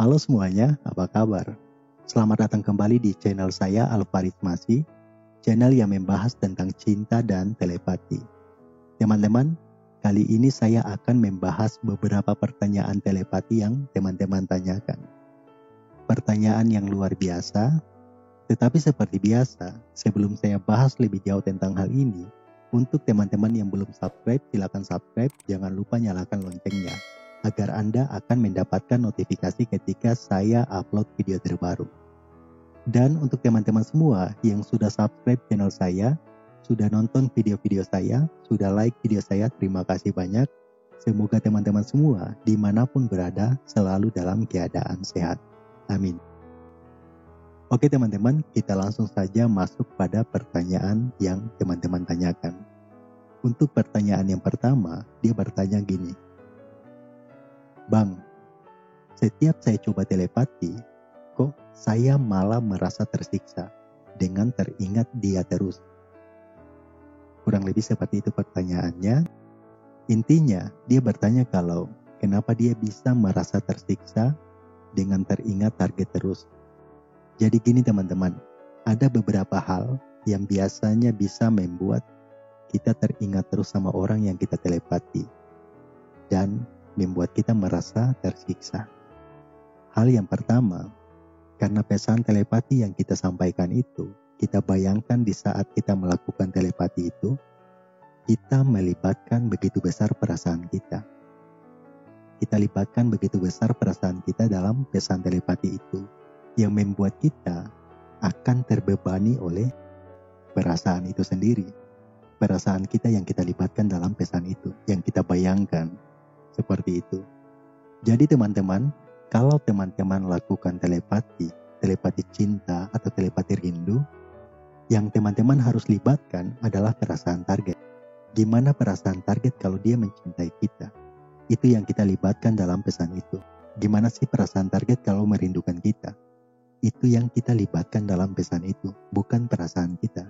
Halo semuanya, apa kabar? Selamat datang kembali di channel saya Alfarid Masih, channel yang membahas tentang cinta dan telepati. Teman-teman, kali ini saya akan membahas beberapa pertanyaan telepati yang teman-teman tanyakan. Pertanyaan yang luar biasa, tetapi seperti biasa, sebelum saya bahas lebih jauh tentang hal ini, untuk teman-teman yang belum subscribe, silakan subscribe, jangan lupa nyalakan loncengnya, agar Anda akan mendapatkan notifikasi ketika saya upload video terbaru. Dan untuk teman-teman semua yang sudah subscribe channel saya, sudah nonton video-video saya, sudah like video saya, terima kasih banyak. Semoga teman-teman semua dimanapun berada selalu dalam keadaan sehat. Amin. Oke teman-teman, kita langsung saja masuk pada pertanyaan yang teman-teman tanyakan. Untuk pertanyaan yang pertama, dia bertanya gini. Bang, setiap saya coba telepati, kok saya malah merasa tersiksa dengan teringat dia terus. Kurang lebih seperti itu pertanyaannya. Intinya, dia bertanya kalau kenapa dia bisa merasa tersiksa dengan teringat target terus. Jadi gini teman-teman, ada beberapa hal yang biasanya bisa membuat kita teringat terus sama orang yang kita telepati dan membuat kita merasa tersiksa. Hal yang pertama, karena pesan telepati yang kita sampaikan itu, kita bayangkan di saat kita melakukan telepati itu, kita melibatkan begitu besar perasaan kita. Kita libatkan begitu besar perasaan kita dalam pesan telepati itu, yang membuat kita akan terbebani oleh perasaan itu sendiri. Perasaan kita yang kita libatkan dalam pesan itu, yang kita bayangkan. Seperti itu. Jadi teman-teman, kalau teman-teman lakukan telepati cinta atau telepati rindu, yang teman-teman harus libatkan adalah perasaan target. Gimana perasaan target kalau dia mencintai kita? Itu yang kita libatkan dalam pesan itu. Gimana sih perasaan target kalau merindukan kita? Itu yang kita libatkan dalam pesan itu, bukan perasaan kita.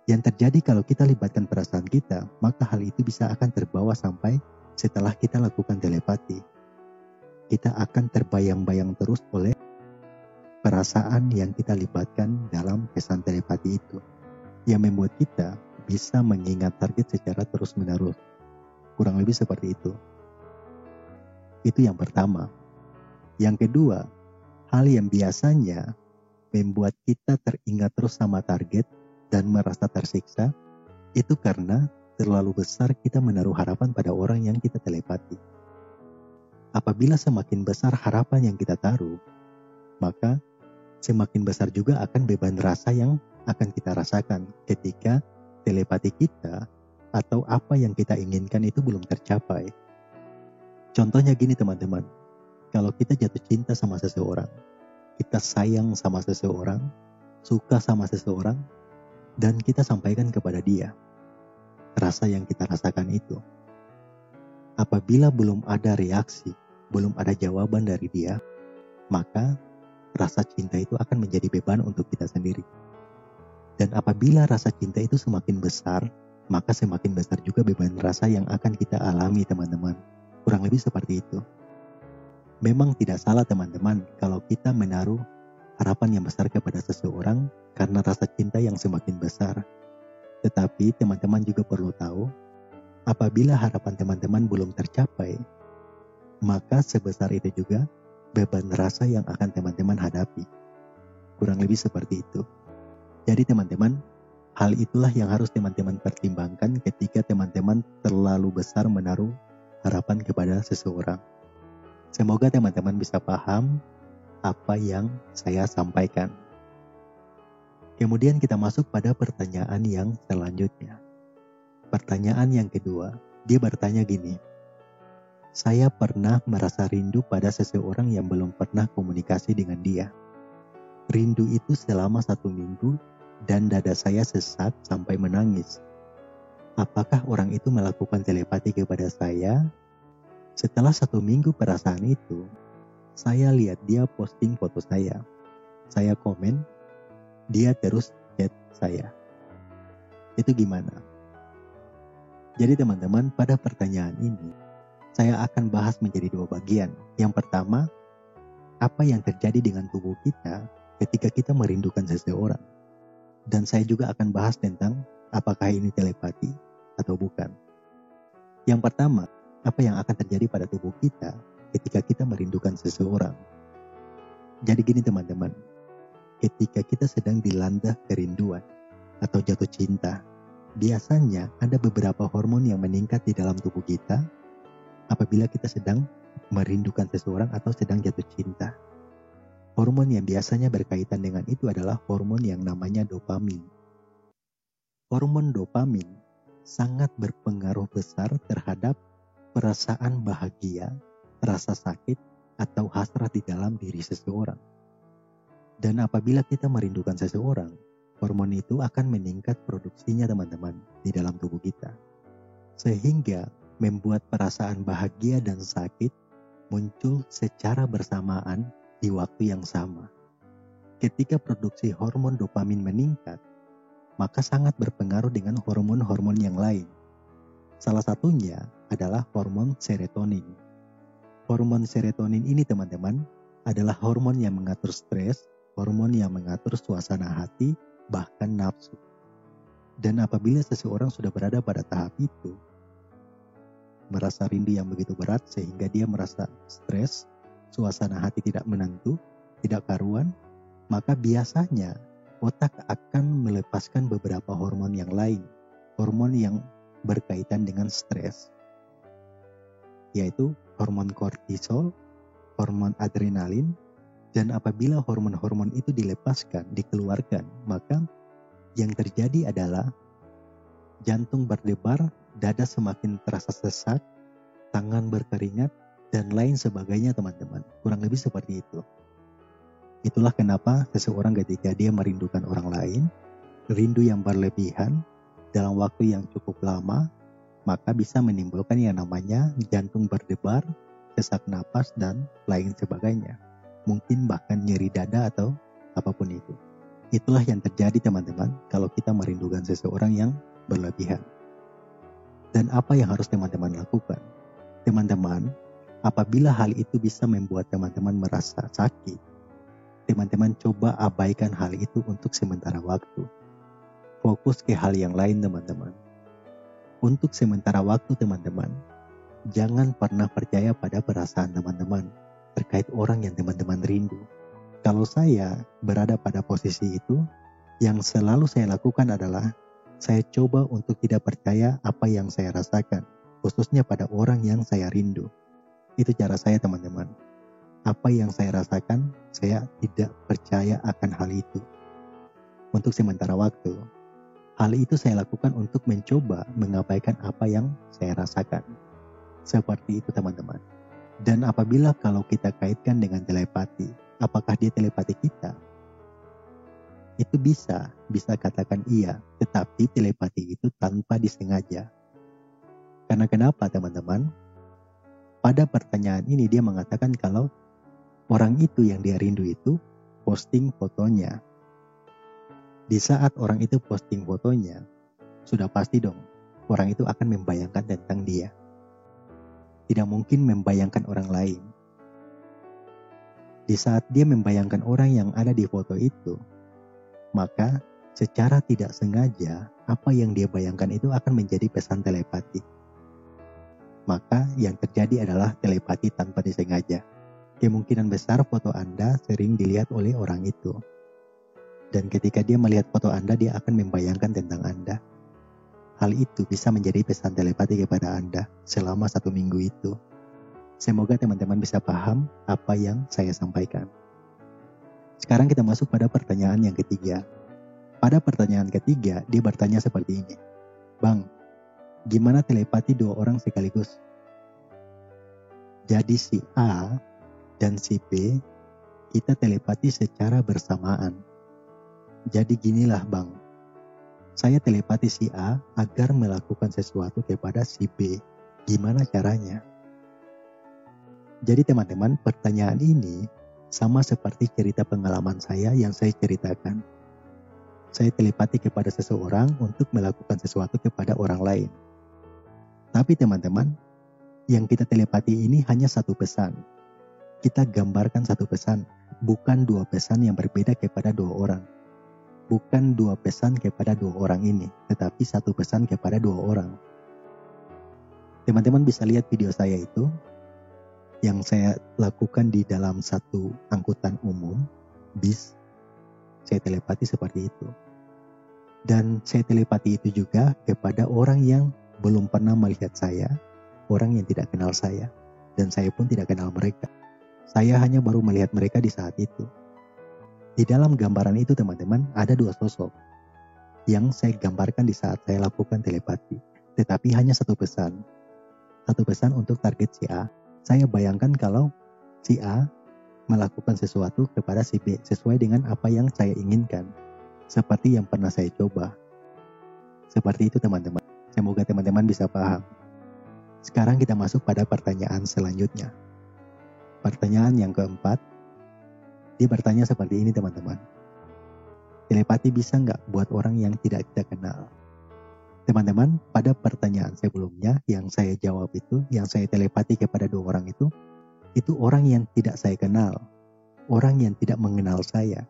Yang terjadi kalau kita libatkan perasaan kita, maka hal itu bisa akan terbawa sampai setelah kita lakukan telepati. Kita akan terbayang-bayang terus oleh perasaan yang kita libatkan dalam pesan telepati itu, yang membuat kita bisa mengingat target secara terus-menerus. Kurang lebih seperti itu. Itu yang pertama. Yang kedua, hal yang biasanya membuat kita teringat terus sama target dan merasa tersiksa, itu karena terlalu besar kita menaruh harapan pada orang yang kita telepati. Apabila semakin besar harapan yang kita taruh, maka semakin besar juga akan beban rasa yang akan kita rasakan ketika telepati kita atau apa yang kita inginkan itu belum tercapai. Contohnya gini teman-teman, kalau kita jatuh cinta sama seseorang, kita sayang sama seseorang, suka sama seseorang, dan kita sampaikan kepada dia rasa yang kita rasakan itu. Apabila belum ada reaksi, belum ada jawaban dari dia, maka rasa cinta itu akan menjadi beban untuk kita sendiri. Dan apabila rasa cinta itu semakin besar, maka semakin besar juga beban rasa yang akan kita alami teman-teman. Kurang lebih seperti itu. Memang tidak salah teman-teman kalau kita menaruh harapan yang besar kepada seseorang karena rasa cinta yang semakin besar. Tetapi teman-teman juga perlu tahu, apabila harapan teman-teman belum tercapai, maka sebesar itu juga beban rasa yang akan teman-teman hadapi. Kurang lebih seperti itu. Jadi teman-teman, hal itulah yang harus teman-teman pertimbangkan ketika teman-teman terlalu besar menaruh harapan kepada seseorang. Semoga teman-teman bisa paham apa yang saya sampaikan. Kemudian kita masuk pada pertanyaan yang selanjutnya. Pertanyaan yang kedua, dia bertanya gini. Saya pernah merasa rindu pada seseorang yang belum pernah komunikasi dengan dia. Rindu itu selama 1 minggu dan dada saya sesak sampai menangis. Apakah orang itu melakukan telepati kepada saya? Setelah 1 minggu perasaan itu, saya lihat dia posting foto saya. Saya komen, dia terus chat saya. Itu gimana? Jadi teman-teman, pada pertanyaan ini, saya akan bahas menjadi 2 bagian. Yang pertama, apa yang terjadi dengan tubuh kita ketika kita merindukan seseorang. Dan saya juga akan bahas tentang apakah ini telepati atau bukan. Yang pertama, apa yang akan terjadi pada tubuh kita ketika kita merindukan seseorang. Jadi gini teman-teman, ketika kita sedang dilanda kerinduan atau jatuh cinta, biasanya ada beberapa hormon yang meningkat di dalam tubuh kita apabila kita sedang merindukan seseorang atau sedang jatuh cinta. Hormon yang biasanya berkaitan dengan itu adalah hormon yang namanya dopamin. Hormon dopamin sangat berpengaruh besar terhadap perasaan bahagia, rasa sakit, atau hasrat di dalam diri seseorang. Dan apabila kita merindukan seseorang, hormon itu akan meningkat produksinya teman-teman di dalam tubuh kita. Sehingga membuat perasaan bahagia dan sakit muncul secara bersamaan di waktu yang sama. Ketika produksi hormon dopamin meningkat, maka sangat berpengaruh dengan hormon-hormon yang lain. Salah satunya adalah hormon serotonin. Hormon serotonin ini teman-teman adalah hormon yang mengatur stres, hormon yang mengatur suasana hati, bahkan nafsu. Dan apabila seseorang sudah berada pada tahap itu, merasa rindu yang begitu berat sehingga dia merasa stres, suasana hati tidak menentu, tidak karuan, maka biasanya otak akan melepaskan beberapa hormon yang lain, hormon yang berkaitan dengan stres, yaitu hormon kortisol, hormon adrenalin, dan apabila hormon-hormon itu dilepaskan, dikeluarkan, maka yang terjadi adalah jantung berdebar, dada semakin terasa sesak, tangan berkeringat, dan lain sebagainya teman-teman. Kurang lebih seperti itu. Itulah kenapa seseorang ketika dia merindukan orang lain, rindu yang berlebihan dalam waktu yang cukup lama, maka bisa menimbulkan yang namanya jantung berdebar, sesak napas, dan lain sebagainya. Mungkin bahkan nyeri dada atau apapun itu. Itulah yang terjadi teman-teman kalau kita merindukan seseorang yang berlebihan. Dan apa yang harus teman-teman lakukan? Teman-teman, apabila hal itu bisa membuat teman-teman merasa sakit, teman-teman coba abaikan hal itu untuk sementara waktu. Fokus ke hal yang lain teman-teman. Untuk sementara waktu teman-teman, jangan pernah percaya pada perasaan teman-teman terkait orang yang teman-teman rindu. Kalau saya berada pada posisi itu, yang selalu saya lakukan adalah saya coba untuk tidak percaya apa yang saya rasakan, khususnya pada orang yang saya rindu. Itu cara saya teman-teman. Apa yang saya rasakan, saya tidak percaya akan hal itu. Untuk sementara waktu, hal itu saya lakukan untuk mencoba mengabaikan apa yang saya rasakan. Seperti itu teman-teman. Dan apabila kalau kita kaitkan dengan telepati, apakah dia telepati kita? Itu bisa katakan iya, tetapi telepati itu tanpa disengaja. Karena kenapa teman-teman? Pada pertanyaan ini dia mengatakan kalau orang itu yang dia rindu itu posting fotonya. Di saat orang itu posting fotonya, sudah pasti dong orang itu akan membayangkan tentang dia. Tidak mungkin membayangkan orang lain. Di saat dia membayangkan orang yang ada di foto itu, maka secara tidak sengaja apa yang dia bayangkan itu akan menjadi pesan telepati. Maka yang terjadi adalah telepati tanpa disengaja. Kemungkinan besar foto Anda sering dilihat oleh orang itu. Dan ketika dia melihat foto Anda, dia akan membayangkan tentang Anda. Hal itu bisa menjadi pesan telepati kepada Anda selama 1 minggu itu. Semoga teman-teman bisa paham apa yang saya sampaikan. Sekarang kita masuk pada pertanyaan yang ketiga. Pada pertanyaan ketiga, dia bertanya seperti ini. Bang, gimana telepati 2 orang sekaligus? Jadi si A dan si B, kita telepati secara bersamaan. Jadi ginilah bang, saya telepati si A agar melakukan sesuatu kepada si B. Gimana caranya? Jadi teman-teman, pertanyaan ini sama seperti cerita pengalaman saya yang saya ceritakan. Saya telepati kepada seseorang untuk melakukan sesuatu kepada orang lain. Tapi teman-teman, yang kita telepati ini hanya satu pesan. kita gambarkan satu pesan, bukan dua pesan yang berbeda kepada dua orang. Bukan dua pesan kepada dua orang ini, tetapi satu pesan kepada dua orang. Teman-teman bisa lihat video saya itu, yang saya lakukan di dalam satu angkutan umum, bis. Saya telepati seperti itu. Dan saya telepati itu juga kepada orang yang belum pernah melihat saya, orang yang tidak kenal saya, dan saya pun tidak kenal mereka. Saya hanya baru melihat mereka di saat itu. Di dalam gambaran itu teman-teman ada dua sosok yang saya gambarkan di saat saya lakukan telepati. Tetapi hanya satu pesan. Satu pesan untuk target si A. Saya bayangkan kalau si A melakukan sesuatu kepada si B sesuai dengan apa yang saya inginkan. Seperti yang pernah saya coba. Seperti itu teman-teman. Semoga teman-teman bisa paham. Sekarang kita masuk pada pertanyaan selanjutnya. Pertanyaan yang keempat. Dia bertanya seperti ini teman-teman. Telepati bisa nggak buat orang yang tidak kita kenal? Teman-teman, pada pertanyaan sebelumnya yang saya jawab itu, yang saya telepati kepada dua orang itu orang yang tidak saya kenal. Orang yang tidak mengenal saya.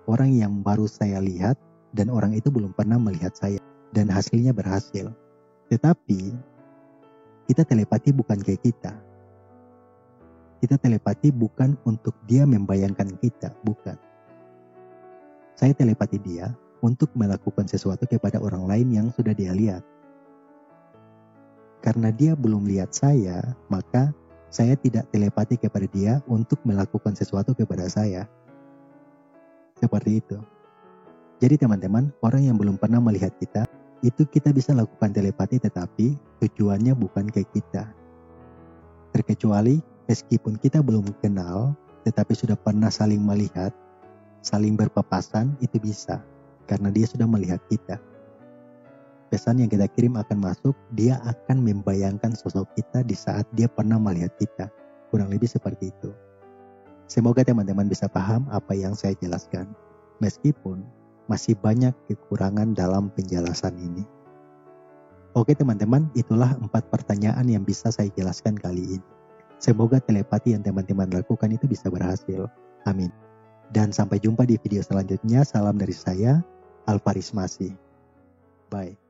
Orang yang baru saya lihat dan orang itu belum pernah melihat saya. Dan hasilnya berhasil. Tetapi, kita telepati bukan kayak kita. Kita telepati bukan untuk dia membayangkan kita, bukan. Saya telepati dia untuk melakukan sesuatu kepada orang lain yang sudah dia lihat. Karena dia belum lihat saya, maka saya tidak telepati kepada dia untuk melakukan sesuatu kepada saya. Seperti itu. Jadi teman-teman, orang yang belum pernah melihat kita, itu kita bisa lakukan telepati tetapi tujuannya bukan ke kita. Terkecuali meskipun kita belum kenal, tetapi sudah pernah saling melihat, saling berpapasan, itu bisa. Karena dia sudah melihat kita. Pesan yang kita kirim akan masuk, dia akan membayangkan sosok kita di saat dia pernah melihat kita. Kurang lebih seperti itu. Semoga teman-teman bisa paham apa yang saya jelaskan. Meskipun masih banyak kekurangan dalam penjelasan ini. Oke teman-teman, itulah 4 pertanyaan yang bisa saya jelaskan kali ini. Semoga telepati yang teman-teman lakukan itu bisa berhasil. Amin. Dan sampai jumpa di video selanjutnya. Salam dari saya, Alvaris Masih. Bye.